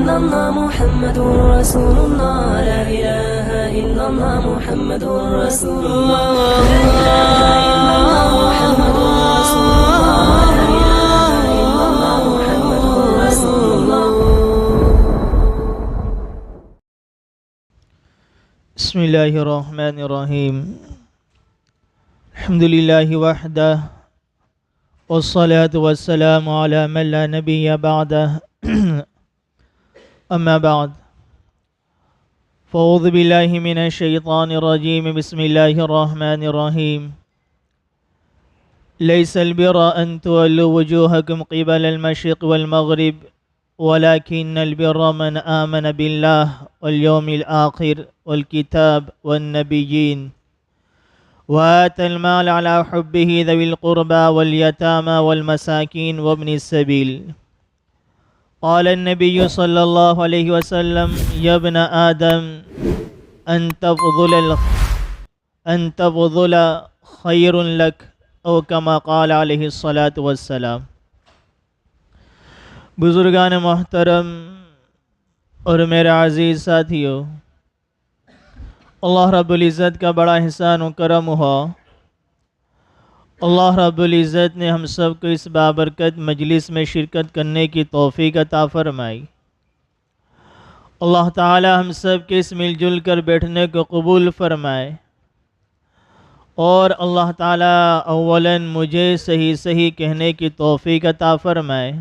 إلا الله محمد رسول الله لا إله إلا الله محمد رسول الله لا إله إلا الله محمد رسول الله لا إله إلا الله محمد رسول الله. بسم الله الرحمن الرحيم. الحمد لله وحده والصلاة والسلام على من لا نبي بعده. أما بعد، فأعوذ بالله من الشيطان الرجيم. بسم الله الرحمن الرحيم. ليس البر أن تولوا وجوهكم قبل المشرق والمغرب ولكن البر من آمن بالله واليوم الآخر والكتاب والنبيين وآتى المال على حبه ذوي القربى واليتامى والمساكين وابن السبيل. قال النبي صلى الله عليه وسلم: يا ابن آدم أن تبذل خير لك، او كما قال علیہ الصلاۃ والسلام. بزرگان محترم اور میرے عزیز ساتھیوں، اللہ رب العزت کا بڑا احسان و کرم ہوا. اللہ رب العزت نے ہم سب کو اس بابرکت مجلس میں شرکت کرنے کی توفیق عطا فرمائی. اللہ تعالی ہم سب کے اس مل جل کر بیٹھنے کو قبول فرمائے، اور اللہ تعالی اولاً مجھے صحیح کہنے کی توفیق عطا فرمائے،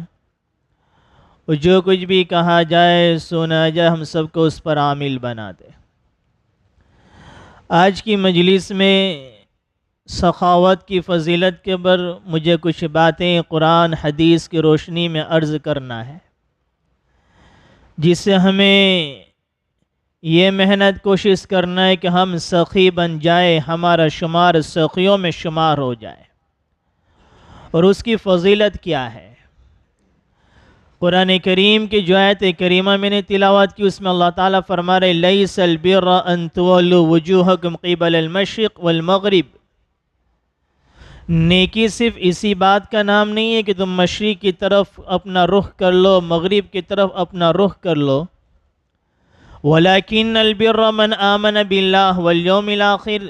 اور جو کچھ بھی کہا جائے سنا جائے ہم سب کو اس پر عامل بنا دے. آج کی مجلس میں سخاوت کی فضیلت کے پر مجھے کچھ باتیں قرآن حدیث کی روشنی میں عرض کرنا ہے، جس سے ہمیں یہ محنت کوشش کرنا ہے کہ ہم سخی بن جائے، ہمارا شمار سخیوں میں شمار ہو جائے. اور اس کی فضیلت کیا ہے؟ قرآن کریم کی جو آیت کریمہ میں نے تلاوت کی، اس میں اللہ تعالیٰ فرما رہے: لیس البر ان تولوا وجوہکم قبل المشرق والمغرب. نیکی صرف اسی بات کا نام نہیں ہے کہ تم مشرق کی طرف اپنا رخ کر لو، مغرب کی طرف اپنا رخ کر لو. وَلَكِنَّ الْبِرَّ مَنْ آمَنَ بِاللَّهِ وَالْيَوْمِ الْآخِرِ.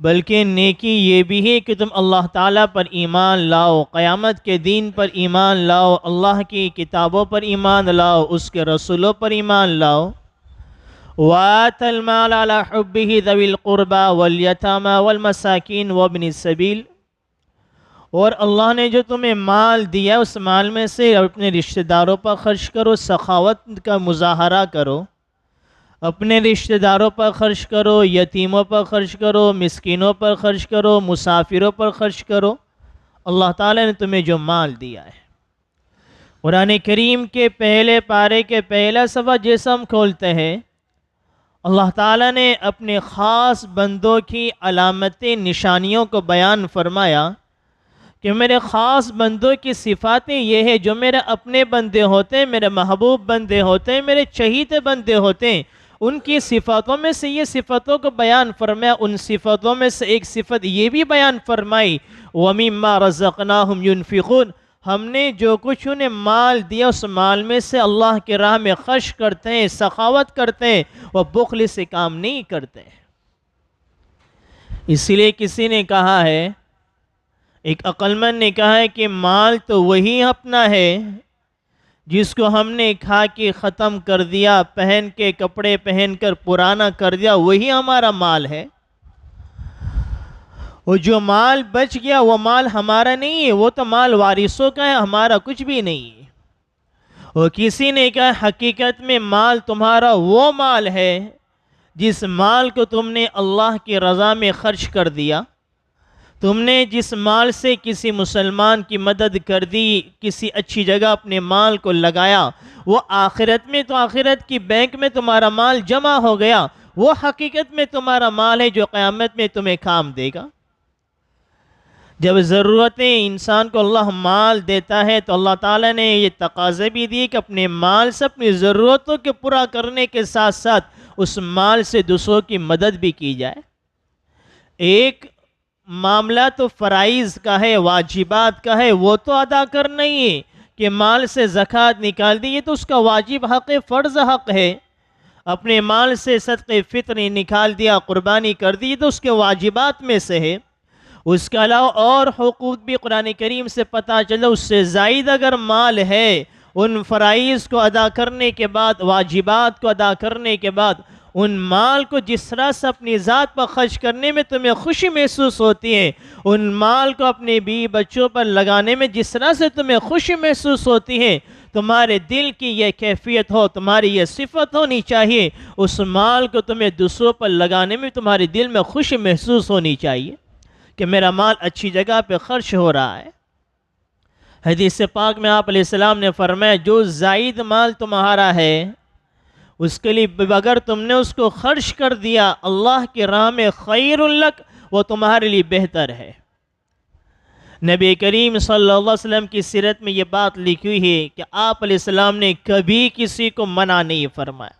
بلکہ نیکی یہ بھی ہے کہ تم اللہ تعالیٰ پر ایمان لاؤ، قیامت کے دین پر ایمان لاؤ، اللہ کی کتابوں پر ایمان لاؤ، اس کے رسولوں پر ایمان لاؤ. وَآتَ الْمَالَ عَلَى حُبِّهِ ذَوِي الْقُرْبَى وَالْيَتَامَى وَالْمَسَاكِينِ وَابْنِ السَّبِيلِ. اور اللہ نے جو تمہیں مال دیا اس مال میں سے اپنے رشتہ داروں پر خرچ کرو، سخاوت کا مظاہرہ کرو، اپنے رشتہ داروں پر خرچ کرو، یتیموں پر خرچ کرو، مسکینوں پر خرچ کرو، مسافروں پر خرچ کرو. اللہ تعالیٰ نے تمہیں جو مال دیا ہے. قرآن کریم کے پہلے پارے کے پہلا صفحہ جیسا ہم کھولتے ہیں، اللہ تعالیٰ نے اپنے خاص بندوں کی علامتیں، نشانیوں کو بیان فرمایا کہ میرے خاص بندوں کی صفاتیں یہ ہے، جو میرے اپنے بندے ہوتے ہیں، میرے محبوب بندے ہوتے ہیں، میرے چہیتے بندے ہوتے ہیں، ان کی صفاتوں میں سے یہ صفاتوں کو بیان فرمایا. ان صفاتوں میں سے ایک صفت یہ بھی بیان فرمائی: وَمِمَّا رَزَقْنَاهُمْ يُنْفِقُونَ. ہم نے جو کچھ انہیں مال دیا اس مال میں سے اللہ کے راہ میں خرچ کرتے ہیں، سخاوت کرتے ہیں، وہ بخل سے کام نہیں کرتے. اس لیے کسی نے کہا ہے، ایک عقلمند نے کہا ہے کہ مال تو وہی اپنا ہے جس کو ہم نے کھا کے ختم کر دیا، پہن کے کپڑے پہن کر پرانا کر دیا، وہی ہمارا مال ہے. اور جو مال بچ گیا وہ مال ہمارا نہیں ہے، وہ تو مال وارثوں کا ہے، ہمارا کچھ بھی نہیں ہے. اور کسی نے کہا حقیقت میں مال تمہارا وہ مال ہے جس مال کو تم نے اللہ کی رضا میں خرچ کر دیا، تم نے جس مال سے کسی مسلمان کی مدد کر دی، کسی اچھی جگہ اپنے مال کو لگایا، وہ آخرت میں تو آخرت کی بینک میں تمہارا مال جمع ہو گیا، وہ حقیقت میں تمہارا مال ہے جو قیامت میں تمہیں کام دے گا. جب ضرورتیں انسان کو اللہ مال دیتا ہے تو اللہ تعالیٰ نے یہ تقاضے بھی دیے کہ اپنے مال سے اپنی ضرورتوں کے پورا کرنے کے ساتھ ساتھ اس مال سے دوسروں کی مدد بھی کی جائے. ایک معاملہ تو فرائض کا ہے، واجبات کا ہے، وہ تو ادا کرنا ہی ہے کہ مال سے زکوٰۃ نکال دی، یہ تو اس کا واجب حق ہے، فرض حق ہے۔ اپنے مال سے صدقہ فطر نکال دیا، قربانی کر دی، یہ تو اس کے واجبات میں سے ہے۔ اس کے علاوہ اور حقوق بھی قرآن کریم سے پتہ چلا، اس سے زائد اگر مال ہے، ان فرائض کو ادا کرنے کے بعد، واجبات کو ادا کرنے کے بعد، ان مال کو جس طرح سے اپنی ذات پر خرچ کرنے میں تمہیں خوشی محسوس ہوتی ہے، ان مال کو اپنے بیوی بچوں پر لگانے میں جس طرح سے تمہیں خوشی محسوس ہوتی ہے، تمہارے دل کی یہ کیفیت ہو، تمہاری یہ صفت ہونی چاہیے، اس مال کو تمہیں دوسروں پر لگانے میں تمہارے دل میں خوشی محسوس ہونی چاہیے کہ میرا مال اچھی جگہ پہ خرچ ہو رہا ہے۔ حدیث پاک میں آپ علیہ السلام نے فرمایا، جو زائد مال تمہارا ہے، اس کے لیے اگر تم نے اس کو خرچ کر دیا اللہ کی راہ میں، خیر لک، وہ تمہارے لیے بہتر ہے۔ نبی کریم صلی اللہ علیہ وسلم کی سیرت میں یہ بات لکھی ہوئی ہے کہ آپ علیہ السلام نے کبھی کسی کو منع نہیں فرمایا۔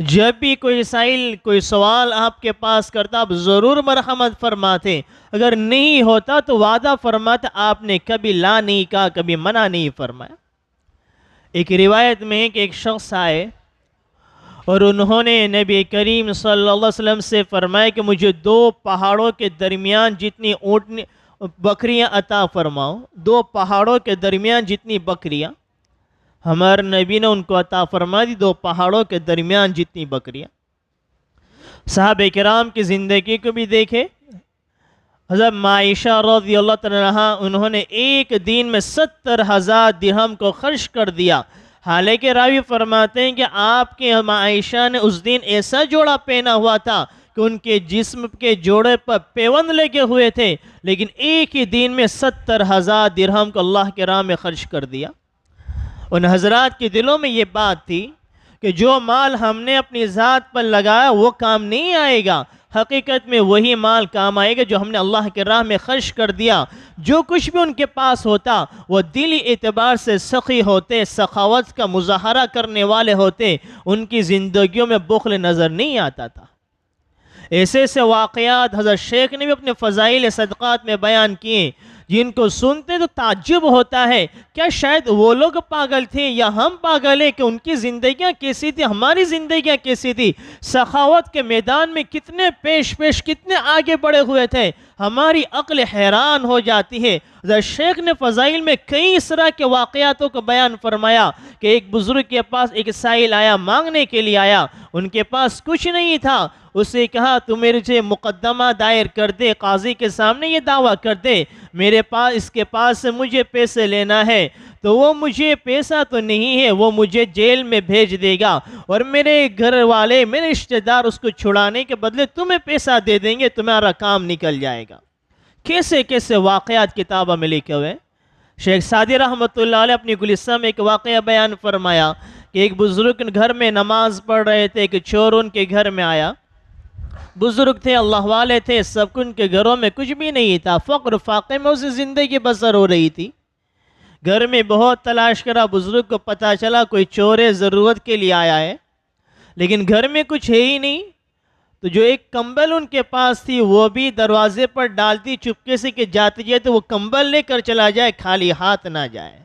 جب بھی کوئی سائل کوئی سوال آپ کے پاس کرتا، آپ ضرور مرحمت فرماتے، اگر نہیں ہوتا تو وعدہ فرماتے، آپ نے کبھی لا نہیں کہا، کبھی منع نہیں فرمایا۔ ایک روایت میں ہے کہ ایک شخص آئے اور انہوں نے نبی کریم صلی اللہ علیہ وسلم سے فرمایا کہ مجھے 2 پہاڑوں کے درمیان جتنی اونٹنی بکریاں عطا فرماؤ، 2 پہاڑوں کے درمیان جتنی بکریاں۔ ہمارے نبی نے ان کو عطا فرما دی 2 پہاڑوں کے درمیان جتنی بکریاں۔ صحابہ کرام کی زندگی کو بھی دیکھے، حضرت عائشہ رضی اللہ تعالیٰ عنہا، انہوں نے ایک دن میں 70,000 درہم کو خرچ کر دیا۔ حالانکہ راوی فرماتے ہیں کہ آپ کے عائشہ نے اس دن ایسا جوڑا پہنا ہوا تھا کہ ان کے جسم کے جوڑے پر پیوند لگے ہوئے تھے، لیکن ایک ہی دن میں 70,000 درہم کو اللہ کے راہ میں خرچ کر دیا۔ ان حضرات کے دلوں میں یہ بات تھی کہ جو مال ہم نے اپنی ذات پر لگایا وہ کام نہیں آئے گا، حقیقت میں وہی مال کام آئے گا جو ہم نے اللہ کے راہ میں خرچ کر دیا۔ جو کچھ بھی ان کے پاس ہوتا وہ دلی اعتبار سے سخی ہوتے، سخاوت کا مظاہرہ کرنے والے ہوتے، ان کی زندگیوں میں بخل نظر نہیں آتا تھا۔ ایسے ایسے واقعات حضرت شیخ نے بھی اپنے فضائل صدقات میں بیان کیے، جن کو سنتے تو تعجب ہوتا ہے، کیا شاید وہ لوگ پاگل تھے یا ہم پاگل ہیں کہ ان کی زندگیاں کیسی تھی، ہماری زندگیاں کیسی تھی، سخاوت کے میدان میں کتنے پیش کتنے آگے بڑھے ہوئے تھے، ہماری عقل حیران ہو جاتی ہے۔ حضرت شیخ نے فضائل میں کئی اس طرح کے واقعاتوں کو بیان فرمایا کہ ایک بزرگ کے پاس ایک سائل آیا، مانگنے کے لیے آیا، ان کے پاس کچھ نہیں تھا، اسے کہا تو میرے سے مقدمہ دائر کر دے، قاضی کے سامنے یہ دعویٰ کر دے، میرے پاس اس کے پاس سے مجھے پیسے لینا ہے، تو وہ مجھے پیسہ تو نہیں ہے، وہ مجھے جیل میں بھیج دے گا، اور میرے گھر والے میرے رشتہ دار اس کو چھڑانے کے بدلے تمہیں پیسہ دے دیں گے، تمہارا کام نکل جائے گا۔ کیسے کیسے واقعات کتابوں میں لکھے ہوئے۔ شیخ سعدی رحمۃ اللہ علیہ اپنی گلستہ میں ایک واقعہ بیان فرمایا کہ ایک بزرگ گھر میں نماز پڑھ رہے تھے، ایک چور ان کے گھر میں آیا۔ بزرگ تھے، اللہ والے تھے، سب ان کے گھروں میں کچھ بھی نہیں تھا، فقر فاقے میں اسے زندگی بسر ہو رہی تھی۔ گھر میں بہت تلاش کرا، بزرگ کو پتہ چلا کوئی چور ضرورت کے لیے آیا ہے، لیکن گھر میں کچھ ہے ہی نہیں، تو جو ایک کمبل ان کے پاس تھی وہ بھی دروازے پر ڈالتی چپکے سے کہ جاتے جاتے وہ کمبل لے کر چلا جائے، خالی ہاتھ نہ جائے۔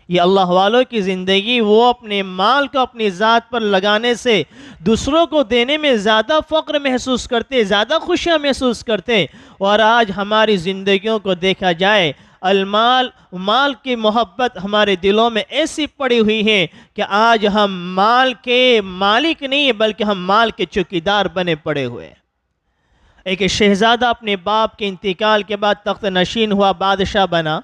یہ اللہ والوں کی زندگی، وہ اپنے مال کو اپنی ذات پر لگانے سے دوسروں کو دینے میں زیادہ فخر محسوس کرتے، زیادہ خوشیاں محسوس کرتے۔ اور آج ہماری زندگیوں کو دیکھا جائے، مال کی محبت ہمارے دلوں میں ایسی پڑی ہوئی ہے کہ آج ہم مال کے مالک نہیں بلکہ ہم مال کے چوکیدار بنے پڑے ہوئے۔ ایک شہزادہ اپنے باپ کے انتقال کے بعد تخت نشین ہوا، بادشاہ بنا،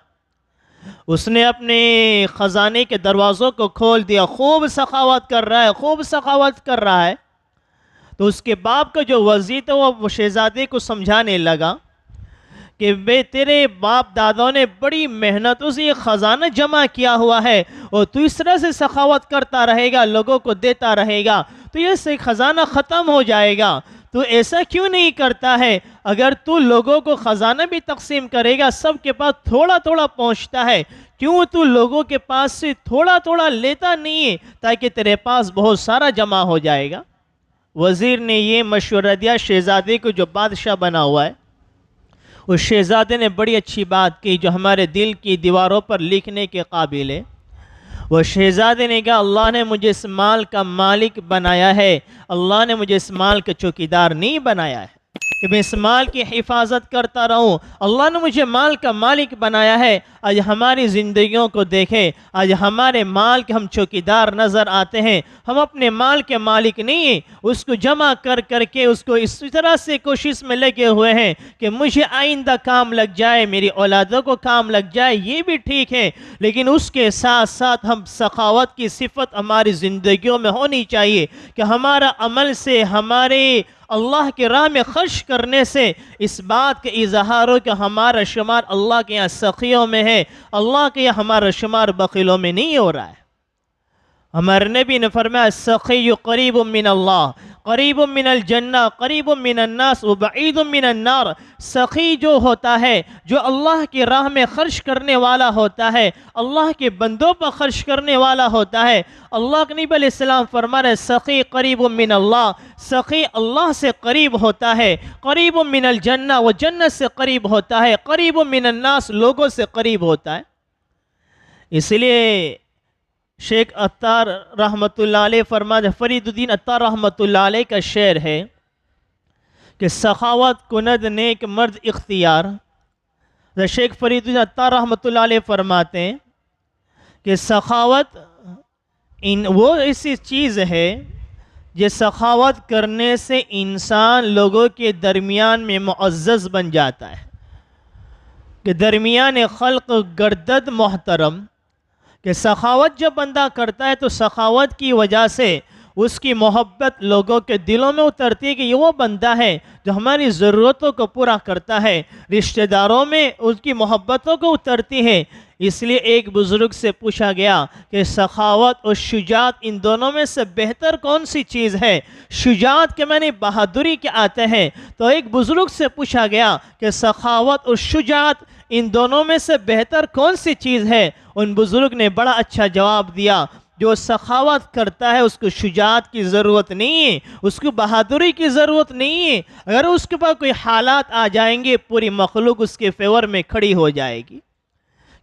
اس نے اپنے خزانے کے دروازوں کو کھول دیا، خوب سخاوت کر رہا ہے، تو اس کے باپ کا جو وزیر تھا وہ شہزادے کو سمجھانے لگا کہ بے تیرے باپ دادوں نے بڑی محنتوں سے یہ خزانہ جمع کیا ہوا ہے، اور تو اس طرح سے سخاوت کرتا رہے گا، لوگوں کو دیتا رہے گا تو یہ خزانہ ختم ہو جائے گا، تو ایسا کیوں نہیں کرتا ہے؟ اگر تو لوگوں کو خزانہ بھی تقسیم کرے گا، سب کے پاس تھوڑا تھوڑا پہنچتا ہے، کیوں تو لوگوں کے پاس سے تھوڑا تھوڑا لیتا نہیں ہے تاکہ تیرے پاس بہت سارا جمع ہو جائے گا؟ وزیر نے یہ مشورہ دیا شہزادے کو جو بادشاہ بنا ہوا ہے۔ اس شہزادے نے بڑی اچھی بات کی جو ہمارے دل کی دیواروں پر لکھنے کے قابل ہے۔ وہ شہزادے نے کہا اللہ نے مجھے اس مال کا مالک بنایا ہے، اللہ نے مجھے اس مال کا چوکیدار نہیں بنایا ہے کہ میں اس مال کی حفاظت کرتا رہوں، اللہ نے مجھے مال کا مالک بنایا ہے۔ آج ہماری زندگیوں کو دیکھیں، آج ہمارے مال کے ہم چوکیدار نظر آتے ہیں، ہم اپنے مال کے مالک نہیں ہیں، اس کو جمع کر کر کے اس کو اس طرح سے کوشش میں لگے ہوئے ہیں کہ مجھے آئندہ کام لگ جائے، میری اولادوں کو کام لگ جائے، یہ بھی ٹھیک ہے، لیکن اس کے ساتھ ساتھ ہم سخاوت کی صفت ہماری زندگیوں میں ہونی چاہیے کہ ہمارا عمل سے، ہمارے اللہ کے راہ میں خرچ کرنے سے اس بات کا اظہار ہو کہ ہمارا شمار اللہ کے یہاں سخیوں میں ہے، اللہ کے یہاں ہمارا شمار بخیلوں میں نہیں ہو رہا ہے۔ ہمارے نبی نے فرمایا السخی قریب من اللہ، قریب من الجنہ، قریب من الناس وبعید من النار۔ سخی جو ہوتا ہے، جو اللہ کی راہ میں خرچ کرنے والا ہوتا ہے، اللہ کے بندوں پر خرچ کرنے والا ہوتا ہے، اللہ کے نبی علیہ السلام فرما رہے سخی قریب من اللہ، سخی اللہ سے قریب ہوتا ہے، قریب من الجنہ، وہ جنت سے قریب ہوتا ہے، قریب من الناس، لوگوں سے قریب ہوتا ہے۔ اس لیے شیخ عطار رحمۃ اللہ علیہ فرماتے ہیں، فرید الدین عطار رحمۃ اللہ علیہ کا شعر ہے کہ سخاوت کند نیک مرد اختیار۔ شیخ فرید الدین عطار رحمۃ اللہ علیہ فرماتے ہیں کہ سخاوت وہ ایسی چیز ہے جو سخاوت کرنے سے انسان لوگوں کے درمیان میں معزز بن جاتا ہے، کہ درمیان خلق گردد محترم، کہ سخاوت جب بندہ کرتا ہے تو سخاوت کی وجہ سے اس کی محبت لوگوں کے دلوں میں اترتی ہے کہ یہ وہ بندہ ہے جو ہماری ضرورتوں کو پورا کرتا ہے، رشتہ داروں میں اس کی محبتوں کو اترتی ہے۔ اس لیے ایک بزرگ سے پوچھا گیا کہ سخاوت اور شجاعت ان دونوں میں سے بہتر کون سی چیز ہے؟ شجاعت کے معنی بہادری کے آتے ہیں، تو ایک بزرگ سے پوچھا گیا کہ سخاوت اور شجاعت ان دونوں میں سے بہتر کون سی چیز ہے؟ ان بزرگ نے بڑا اچھا جواب دیا، جو سخاوت کرتا ہے اس کو شجاعت کی ضرورت نہیں ہے، اس کو بہادری کی ضرورت نہیں ہے، اگر اس کے پاس کوئی حالات آ جائیں گے پوری مخلوق اس کے فیور میں کھڑی ہو جائے گی،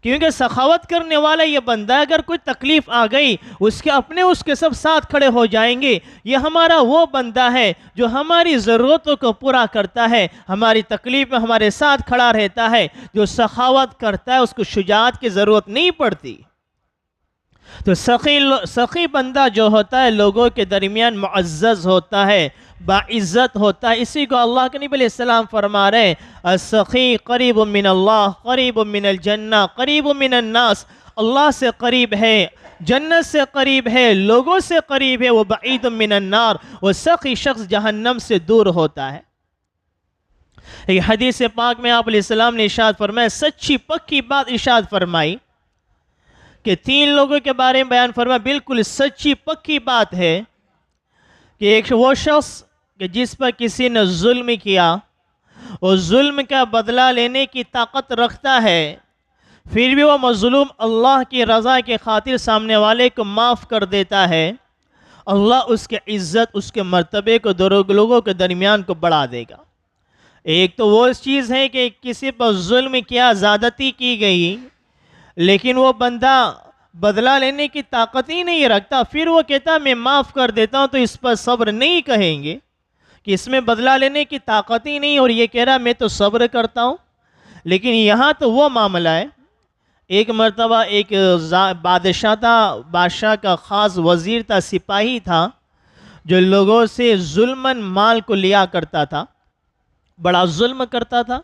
کیونکہ سخاوت کرنے والا یہ بندہ اگر کوئی تکلیف آ گئی اس کے سب ساتھ کھڑے ہو جائیں گے۔ یہ ہمارا وہ بندہ ہے جو ہماری ضرورتوں کو پورا کرتا ہے، ہماری تکلیف میں ہمارے ساتھ کھڑا رہتا ہے۔ جو سخاوت کرتا ہے اس کو شجاعت کی ضرورت نہیں پڑتی۔ تو سخی بندہ جو ہوتا ہے لوگوں کے درمیان معزز ہوتا ہے، باعزت ہوتا ہے۔ اسی کو اللہ کے نبی علیہ السلام فرما رہے ہیں السخی قریب من اللہ، قریب من الجنہ، قریب من الناس، اللہ سے قریب ہے، جنت سے قریب ہے، لوگوں سے قریب ہے، وہ بعید من النار، وہ سخی شخص جہنم سے دور ہوتا ہے۔ ایک حدیث پاک میں آپ علیہ السلام نے ارشاد فرمایا، سچی پکی بات ارشاد فرمائی کہ 3 لوگوں کے بارے میں بیان فرمایا، بالکل سچی پکی بات ہے کہ ایک وہ شخص کہ جس پر کسی نے ظلم کیا، وہ ظلم کا بدلہ لینے کی طاقت رکھتا ہے، پھر بھی وہ مظلوم اللہ کی رضا کے خاطر سامنے والے کو معاف کر دیتا ہے، اللہ اس کے عزت، اس کے مرتبے کو لوگوں کے درمیان کو بڑھا دے گا۔ ایک تو وہ چیز ہے کہ کسی پر ظلم کیا، زیادتی کی گئی، لیکن وہ بندہ بدلہ لینے کی طاقت ہی نہیں رکھتا، پھر وہ کہتا میں معاف کر دیتا ہوں، تو اس پر صبر نہیں کہیں گے کہ اس میں بدلہ لینے کی طاقت ہی نہیں، اور یہ کہہ رہا میں تو صبر کرتا ہوں۔ لیکن یہاں تو وہ معاملہ ہے، ایک مرتبہ ایک بادشاہ تھا، بادشاہ کا خاص وزیر تھا، سپاہی تھا، جو لوگوں سے ظلماً مال کو لیا کرتا تھا، بڑا ظلم کرتا تھا۔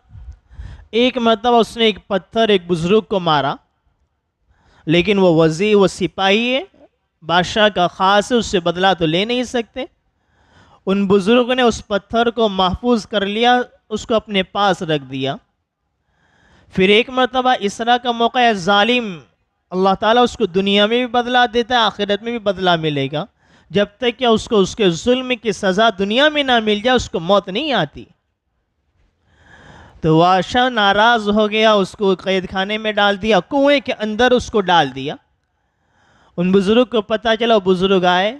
ایک مرتبہ اس نے ایک پتھر ایک بزرگ کو مارا، لیکن وہ وزیر، وہ سپاہی ہے، بادشاہ کا خاص ہے، اس سے بدلہ تو لے نہیں سکتے۔ ان بزرگوں نے اس پتھر کو محفوظ کر لیا، اس کو اپنے پاس رکھ دیا۔ پھر ایک مرتبہ اس طرح کا موقع ہے، ظالم اللہ تعالیٰ اس کو دنیا میں بھی بدلہ دیتا ہے، آخرت میں بھی بدلہ ملے گا، جب تک کہ اس کو اس کے ظلم کی سزا دنیا میں نہ مل جائے اس کو موت نہیں آتی۔ تو بادشاہ ناراض ہو گیا، اس کو قید خانے میں ڈال دیا، کنویں کے اندر اس کو ڈال دیا۔ ان بزرگ کو پتہ چلا، وہ بزرگ آئے،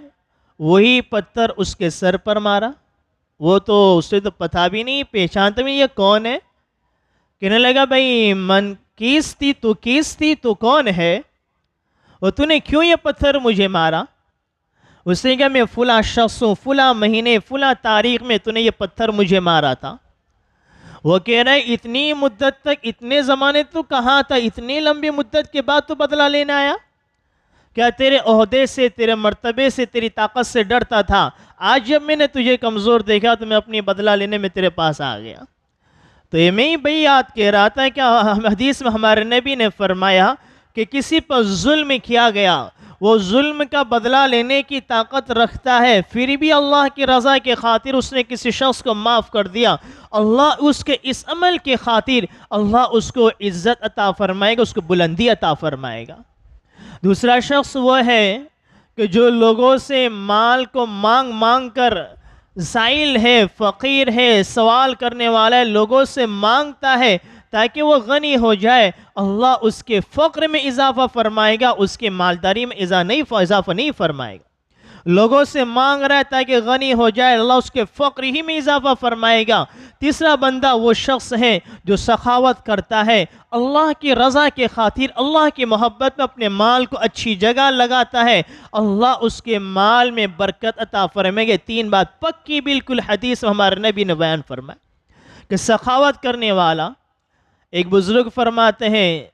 وہی پتھر اس کے سر پر مارا۔ وہ تو اسے تو پتہ بھی نہیں، پہچانتا بھی یہ کون ہے۔ کہنے لگا بھائی من کیس تھی تو کون ہے؟ اور تو نے کیوں یہ پتھر مجھے مارا؟ اس نے کہا میں فلاں شخص ہوں، فلاں مہینے فلاں تاریخ میں تو نے یہ پتھر مجھے مارا تھا۔ وہ کہہ رہا ہے اتنی مدت تک، اتنے زمانے تو کہاں تھا، اتنی لمبی مدت کے بعد تو بدلہ لینا آیا؟ کیا تیرے عہدے سے، تیرے مرتبے سے، تیری طاقت سے ڈرتا تھا؟ آج جب میں نے تجھے کمزور دیکھا تو میں اپنی بدلہ لینے میں تیرے پاس آ گیا۔ تو یہ میں ہی بھئی یاد کہہ رہا تھا کہ حدیث میں ہمارے نبی نے فرمایا کہ کسی پر ظلم کیا گیا، وہ ظلم کا بدلہ لینے کی طاقت رکھتا ہے، پھر بھی اللہ کی رضا کے خاطر اس نے کسی شخص کو معاف کر دیا، اللہ اس کے اس عمل کے خاطر اللہ اس کو عزت عطا فرمائے گا، اس کو بلندی عطا فرمائے گا۔ دوسرا شخص وہ ہے کہ جو لوگوں سے مال کو مانگ مانگ کر زائل ہے، فقیر ہے، سوال کرنے والا ہے، لوگوں سے مانگتا ہے تاکہ وہ غنی ہو جائے، اللہ اس کے فقر میں اضافہ فرمائے گا، اس کے مالداری میں اضافہ نہیں فرمائے گا۔ لوگوں سے مانگ رہا ہے تاکہ غنی ہو جائے، اللہ اس کے فقر ہی میں اضافہ فرمائے گا۔ تیسرا بندہ وہ شخص ہے جو سخاوت کرتا ہے، اللہ کی رضا کے خاطر، اللہ کی محبت میں اپنے مال کو اچھی جگہ لگاتا ہے، اللہ اس کے مال میں برکت عطا فرمائے گا۔ تین بات پکی بالکل حدیث میں ہمارے نبی نے بیان فرمایا کہ سخاوت کرنے والا، ایک بزرگ فرماتے ہیں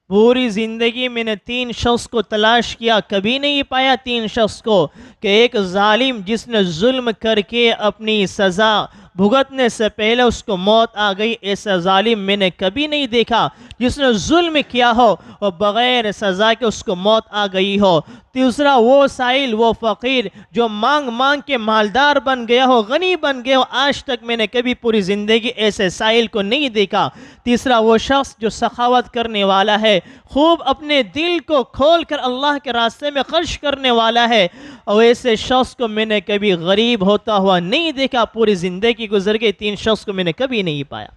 پوری زندگی میں نے 3 شخص کو تلاش کیا، کبھی نہیں پایا 3 شخص کو، کہ ایک ظالم جس نے ظلم کر کے اپنی سزا بھگتنے سے پہلے اس کو موت آ گئی، ایسا ظالم میں نے کبھی نہیں دیکھا جس نے ظلم کیا ہو اور بغیر سزا کے اس کو موت آ گئی ہو۔ تیسرا وہ سائل، وہ فقیر جو مانگ مانگ کے مالدار بن گیا ہو، غنی بن گیا ہو، آج تک میں نے کبھی پوری زندگی ایسے سائل کو نہیں دیکھا۔ تیسرا وہ شخص جو سخاوت کرنے والا ہے، خوب اپنے دل کو کھول کر اللہ کے راستے میں خرچ کرنے والا ہے، اور ایسے شخص کو میں نے کبھی غریب ہوتا ہوا نہیں دیکھا، پوری زندگی گزر گئی، 3 شخص کو میں نے کبھی نہیں پایا۔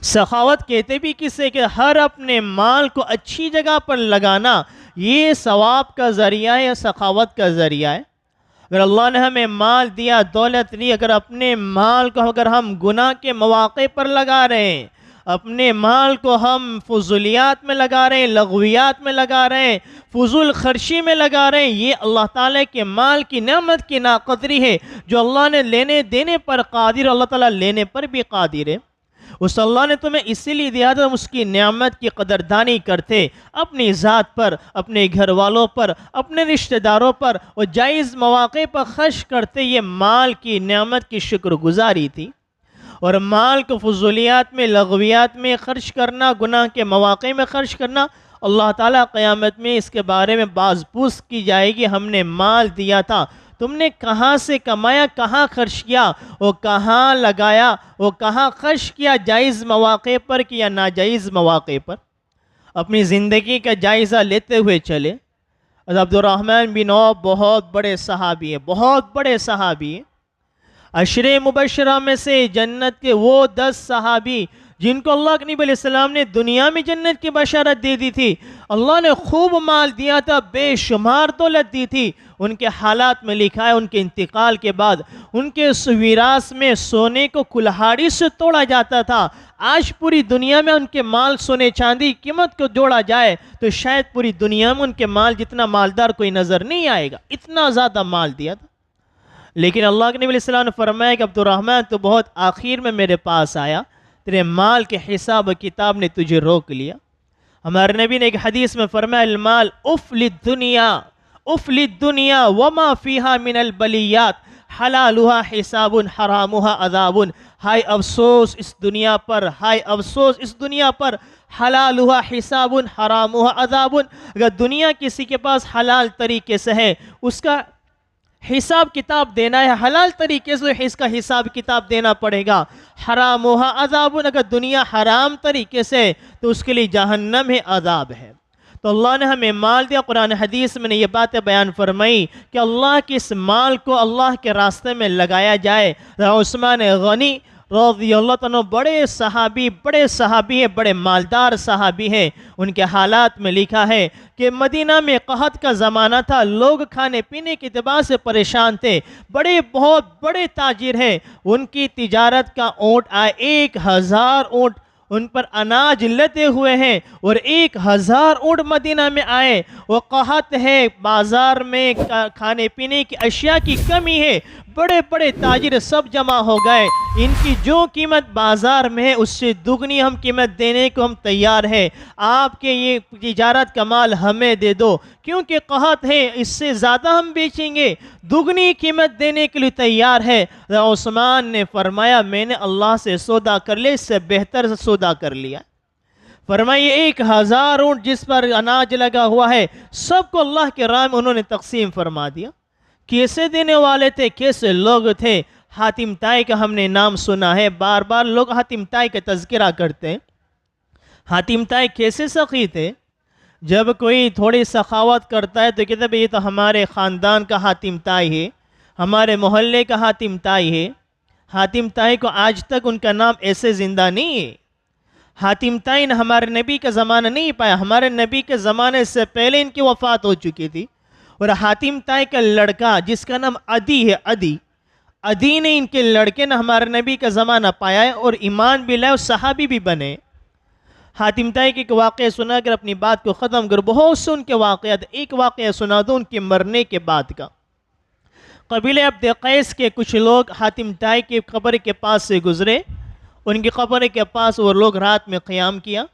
سخاوت کہتے بھی کسے کہ ہر اپنے مال کو اچھی جگہ پر لگانا، یہ ثواب کا ذریعہ ہے، سخاوت کا ذریعہ ہے۔ اگر اللہ نے ہمیں مال دیا، دولت دی، اگر اپنے مال کو اگر ہم گناہ کے مواقع پر لگا رہے ہیں، اپنے مال کو ہم فضولیات میں لگا رہے ہیں، لغویات میں لگا رہے ہیں، فضول خرچی میں لگا رہے ہیں، یہ اللہ تعالیٰ کے مال کی نعمت کی ناقدری ہے۔ جو اللہ نے لینے دینے پر قادر، اللہ تعالیٰ لینے پر بھی قادر ہے۔ اس اللہ نے تمہیں اسی لیے دیا تھا، اس کی نعمت کی قدردانی کرتے، اپنی ذات پر، اپنے گھر والوں پر، اپنے رشتہ داروں پر اور جائز مواقع پر خرچ کرتے، یہ مال کی نعمت کی شکر گزاری تھی۔ اور مال کو فضولیات میں، لغویات میں خرچ کرنا، گناہ کے مواقع میں خرچ کرنا، اللہ تعالیٰ قیامت میں اس کے بارے میں باز پوچھ کی جائے گی، ہم نے مال دیا تھا، تم نے کہاں سے کمایا، کہاں خرچ کیا، وہ کہاں لگایا، وہ کہاں خرچ کیا، جائز مواقع پر یا ناجائز مواقع پر؟ اپنی زندگی کا جائزہ لیتے ہوئے چلے۔ عبد الرحمن بن عوف بہت بڑے صحابی ہیں، بہت بڑے صحابی ہیں، 10 مبشرہ میں سے جنت کے وہ 10 صحابی جن کو اللہ کے نبی علیہ السلام نے دنیا میں جنت کی بشارت دے دی تھی، اللہ نے خوب مال دیا تھا، بے شمار دولت دی تھی، ان کے حالات میں لکھا ہے ان کے انتقال کے بعد ان کے وراثت میں سونے کو کلہاڑی سے توڑا جاتا تھا۔ آج پوری دنیا میں ان کے مال، سونے چاندی قیمت کو جوڑا جائے تو شاید پوری دنیا میں ان کے مال جتنا مالدار کوئی نظر نہیں آئے گا، اتنا زیادہ مال دیا تھا۔ لیکن اللہ کے نبی علیہ السلام نے فرمایا کہ عبد الرحمن تو بہت آخر میں میرے پاس آیا، تیرے مال کے حساب و کتاب نے تجھے روک لیا۔ ہمارے نبی نے ایک حدیث میں فرمایا المال اف للدنیا، اف للدنیا وما فیہا من البلیات، حلالها حساب حرامها عذاب۔ ہائے افسوس اس دنیا پر، ہائے افسوس اس دنیا پر، حلالها حساب حرامها عذاب۔ اگر دنیا کسی کے پاس حلال طریقے سے ہے، اس کا حساب کتاب دینا ہے، حلال طریقے سے اس کا حساب کتاب دینا پڑے گا۔ حرامها عذاب، اگر دنیا حرام طریقے سے تو اس کے لیے جہنم ہے، عذاب ہے۔ تو اللہ نے ہمیں مال دیا، قرآن حدیث میں نے یہ باتیں بیان فرمائی کہ اللہ کے اس مال کو اللہ کے راستے میں لگایا جائے۔ عثمان غنی رضی اللہ عنہ بڑے صحابی ہیں، بڑے مالدار صحابی ہیں۔ ان کے حالات میں لکھا ہے کہ مدینہ میں قحط کا زمانہ تھا، لوگ کھانے پینے کے اعتبار سے پریشان تھے، بہت بڑے تاجر ہیں، ان کی تجارت کا اونٹ آئے 1000 اونٹ ان پر اناج لدے ہوئے ہیں، اور 1000 اونٹ مدینہ میں آئے، وہ قحط ہے، بازار میں کھانے پینے کی اشیاء کی کمی ہے، بڑے بڑے تاجر سب جمع ہو گئے، ان کی جو قیمت بازار میں ہے اس سے دگنی ہم قیمت دینے کو ہم تیار ہیں، آپ کے یہ تجارت کا مال ہمیں دے دو، کیونکہ قحط ہے، اس سے زیادہ ہم بیچیں گے، دگنی قیمت دینے کے لیے تیار ہے۔ عثمان نے فرمایا میں نے اللہ سے سودا کر لیا، اس سے بہتر سودا کر لیا۔ فرمائیے 1000 اونٹ جس پر اناج لگا ہوا ہے، سب کو اللہ کے راہ میں انہوں نے تقسیم فرما دیا۔ کیسے دینے والے تھے، کیسے لوگ تھے؟ حاتم طائی کا ہم نے نام سنا ہے، بار بار لوگ حاتم طائی کا تذکرہ کرتے ہیں۔ حاتم طائی کیسے سخی تھے؟ جب کوئی تھوڑی سخاوت کرتا ہے تو کہتے ہیں یہ تو ہمارے خاندان کا حاتم طائی ہے، ہمارے محلے کا حاتم طائی ہے۔ حاتم طائی کو آج تک ان کا نام ایسے زندہ نہیں ہے۔ حاتم طائی نے ہمارے نبی کا زمانہ نہیں پایا، ہمارے نبی کے زمانے سے پہلے ان کی وفات ہو چکی تھی، اور حاتم طائی کا لڑکا جس کا نام عدی ہے، عدی نے ان کے لڑکے نے ہمارے نبی کا زمانہ پایا ہے اور ایمان بھی لائے اور صحابی بھی بنے۔ حاتم طائی کے ایک واقعہ سنا کر اپنی بات کو ختم کر، بہت سے ان کے واقعات، ایک واقعہ سنا دو ان کے مرنے کے بعد کا۔ قبیلہ عبد قیس کے کچھ لوگ حاتم طائی کی قبر کے پاس سے گزرے، ان کی قبر کے پاس وہ لوگ رات میں قیام کیا،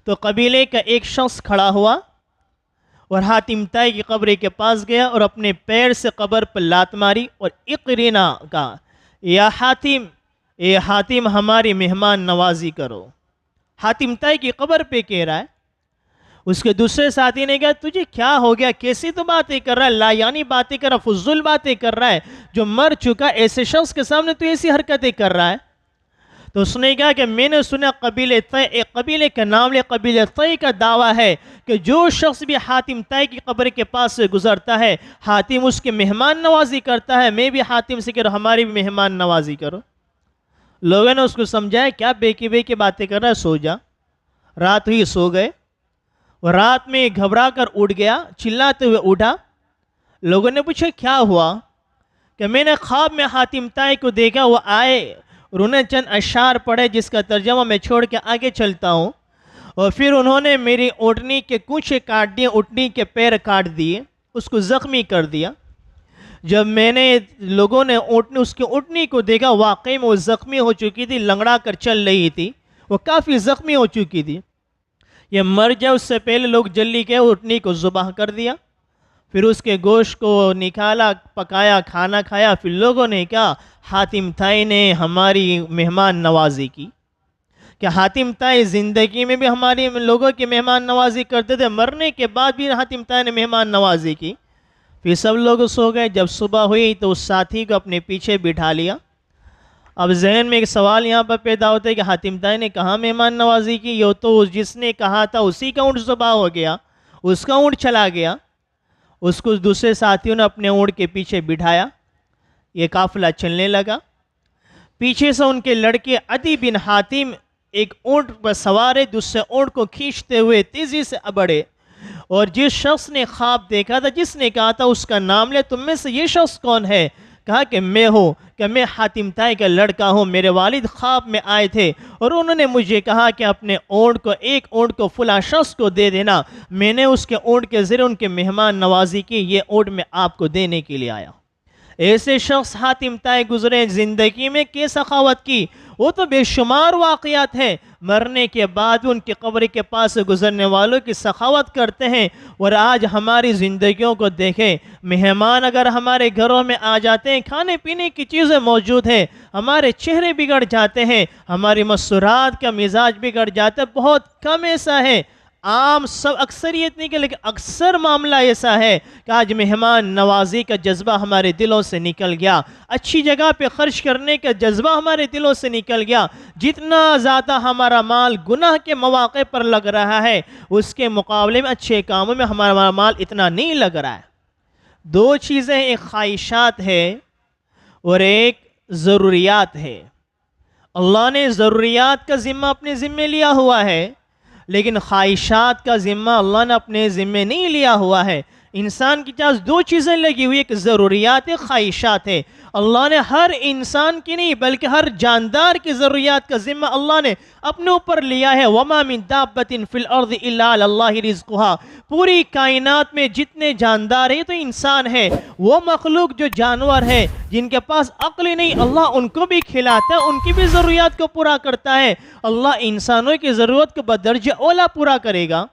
تو قبیلے کا ایک شخص کھڑا ہوا اور حاتم طائی کی قبر کے پاس گیا اور اپنے پیر سے قبر پر لات ماری اور اقرینا کہا، یا حاتم، اے حاتم ہماری مہمان نوازی کرو۔ حاتم طائی کی قبر پہ کہہ رہا ہے۔ اس کے دوسرے ساتھی نے کہا تجھے کیا ہو گیا، کیسی تو باتیں کر رہا ہے، لا یعنی باتیں کر رہا، فضول باتیں کر رہا ہے، جو مر چکا ایسے شخص کے سامنے تو ایسی حرکتیں کر رہا ہے۔ تو اس نے کہا کہ میں نے سنا قبیلہ طی، ایک قبیلے کا نام لے، قبیلہ طی کا دعویٰ ہے کہ جو شخص بھی حاتم طائی کی قبر کے پاس سے گزرتا ہے حاتم اس کے مہمان نوازی کرتا ہے، میں بھی حاتم سے کہہ رہا ہوں ہماری بھی مہمان نوازی کرو۔ لوگوں نے اس کو سمجھایا کیا بے کی باتیں کر رہا ہے، سو جا۔ رات ہوئی، سو گئے، اور رات میں گھبرا کر اٹھ گیا، چلاتے ہوئے اٹھا۔ لوگوں نے پوچھا کیا ہوا؟ کہ میں نے خواب میں حاتم طائی کو دیکھا، وہ آئے اور انہیں چند اشعار پڑھے جس کا ترجمہ میں چھوڑ کے آگے چلتا ہوں، اور پھر انہوں نے میری اونٹنی کے کونچے کاٹ دیے، اونٹنی کے پیر کاٹ دیے، اس کو زخمی کر دیا۔ جب میں نے لوگوں نے اس کی اونٹنی کو دیکھا، واقعی میں وہ زخمی ہو چکی تھی، لنگڑا کر چل رہی تھی، وہ کافی زخمی ہو چکی تھی۔ یہ مر جائے اس سے پہلے لوگ جلدی کے اونٹنی کو ذبح کر دیا، پھر اس کے گوشت کو نکالا، پکایا، کھانا کھایا۔ پھر لوگوں نے کہا حاتم طائی نے ہماری مہمان نوازی کی۔ کہ حاتم طائی زندگی میں بھی ہماری لوگوں کی مہمان نوازی کرتے تھے، مرنے کے بعد بھی حاتم طائی نے مہمان نوازی کی۔ پھر سب لوگ سو گئے۔ جب صبح ہوئی تو اس ساتھی کو اپنے پیچھے بٹھا لیا۔ اب ذہن میں ایک سوال یہاں پر پیدا ہوتا ہے کہ حاتم طائی نے کہاں مہمان نوازی کی؟ یہ تو جس نے کہا تھا اسی کا اونٹ ذبح ہو گیا، اس کا اونٹ چلا گیا۔ اس کو دوسرے ساتھیوں نے اپنے اونٹ کے پیچھے بٹھایا، یہ قافلہ چلنے لگا۔ پیچھے سے ان کے لڑکے عدی بن حاتم ایک اونٹ پر سوار ہے، دوسرے اونٹ کو کھینچتے ہوئے تیزی سے بڑھے، اور جس شخص نے خواب دیکھا تھا، جس نے کہا تھا اس کا نام لے، تم میں سے یہ شخص کون ہے؟ کہا کہ میں ہوں، کہ میں حاتم طائی کا لڑکا ہوں، میرے والد خواب میں آئے تھے اور انہوں نے مجھے کہا کہ اپنے اونٹ کو، ایک اونٹ کو فلاں شخص کو دے دینا۔ میں نے اس کے اونٹ کے ذریعے ان کے مہمان نوازی کی، یہ اونٹ میں آپ کو دینے کے لیے آیا۔ ایسے شخص حاتم طائی گزرے، زندگی میں کی سخاوت کی، وہ تو بے شمار واقعات ہیں۔ مرنے کے بعد ان کی قبر کے پاس سے گزرنے والوں کی سخاوت کرتے ہیں، اور آج ہماری زندگیوں کو دیکھیں، مہمان اگر ہمارے گھروں میں آ جاتے ہیں، کھانے پینے کی چیزیں موجود ہیں، ہمارے چہرے بگڑ جاتے ہیں، ہماری مسرات کا مزاج بگڑ جاتا ہے۔ بہت کم ایسا ہے، عام سب اکثریت نہیں کہ لیکن اکثر معاملہ ایسا ہے کہ آج مہمان نوازی کا جذبہ ہمارے دلوں سے نکل گیا، اچھی جگہ پہ خرچ کرنے کا جذبہ ہمارے دلوں سے نکل گیا۔ جتنا زیادہ ہمارا مال گناہ کے مواقع پر لگ رہا ہے، اس کے مقابلے میں اچھے کاموں میں ہمارا مال اتنا نہیں لگ رہا ہے۔ دو چیزیں، ایک خواہشات ہے اور ایک ضروریات ہے۔ اللہ نے ضروریات کا ذمہ اپنے ذمہ لیا ہوا ہے، لیکن خواہشات کا ذمہ اللہ نے اپنے ذمہ نہیں لیا ہوا ہے۔ انسان کے پاس دو چیزیں لگی ہوئی، ایک ضروریات ہے، خواہشات ہے۔ اللہ نے ہر انسان کی نہیں بلکہ ہر جاندار کی ضروریات کا ذمہ اللہ نے اپنے اوپر لیا ہے۔ وَمَا مِن دَابَّةٍ فِي الْأَرْضِ إِلَّا عَلَى اللَّهِ رِزْقُهَا، پوری کائنات میں جتنے جاندار ہیں تو انسان ہے، وہ مخلوق جو جانور ہے جن کے پاس عقل نہیں، اللہ ان کو بھی کھلاتا ہے، ان کی بھی ضروریات کو پورا کرتا ہے۔ اللہ انسانوں کی ضرورت کو بدرجہ اولا پورا کرے گا۔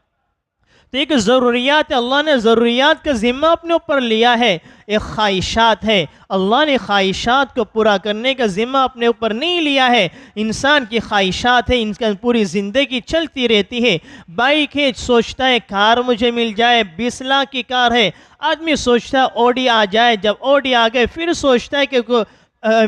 تو ایک ضروریات ہے، اللہ نے ضروریات کا ذمہ اپنے اوپر لیا ہے۔ ایک خواہشات ہے، اللہ نے خواہشات کو پورا کرنے کا ذمہ اپنے اوپر نہیں لیا ہے۔ انسان کی خواہشات ہے، انسان پوری زندگی چلتی رہتی ہے۔ بائک ہے، سوچتا ہے کار مجھے مل جائے، 20 لاکھ کی کار ہے، آدمی سوچتا ہے اوڈی آ جائے، جب اوڈی آ گئے پھر سوچتا ہے کہ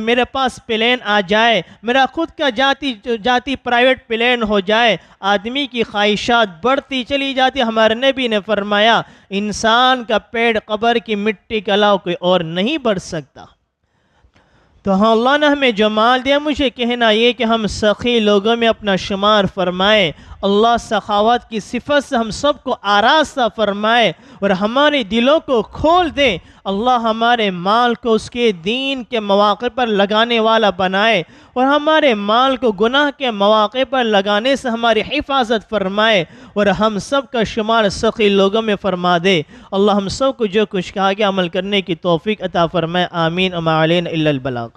میرے پاس پلین آ جائے، میرا خود کا جاتی پرائیویٹ پلین ہو جائے۔ آدمی کی خواہشات بڑھتی چلی جاتی۔ ہمارے نبی نے فرمایا انسان کا پیڑ قبر کی مٹی کے علاوہ کوئی اور نہیں بڑھ سکتا۔ تو ہاں اللہ نے ہمیں جو مال دیا، مجھے کہنا یہ کہ ہم سخی لوگوں میں اپنا شمار فرمائے۔ اللہ سخاوت کی صفت سے ہم سب کو آراستہ فرمائے اور ہمارے دلوں کو کھول دے۔ اللہ ہمارے مال کو اس کے دین کے مواقع پر لگانے والا بنائے اور ہمارے مال کو گناہ کے مواقع پر لگانے سے ہماری حفاظت فرمائے اور ہم سب کا شمار سخی لوگوں میں فرما دے۔ اللہ ہم سب کو جو کچھ کہا گیا عمل کرنے کی توفیق عطا فرمائے۔ آمین۔ وما علینا الا البلاغ۔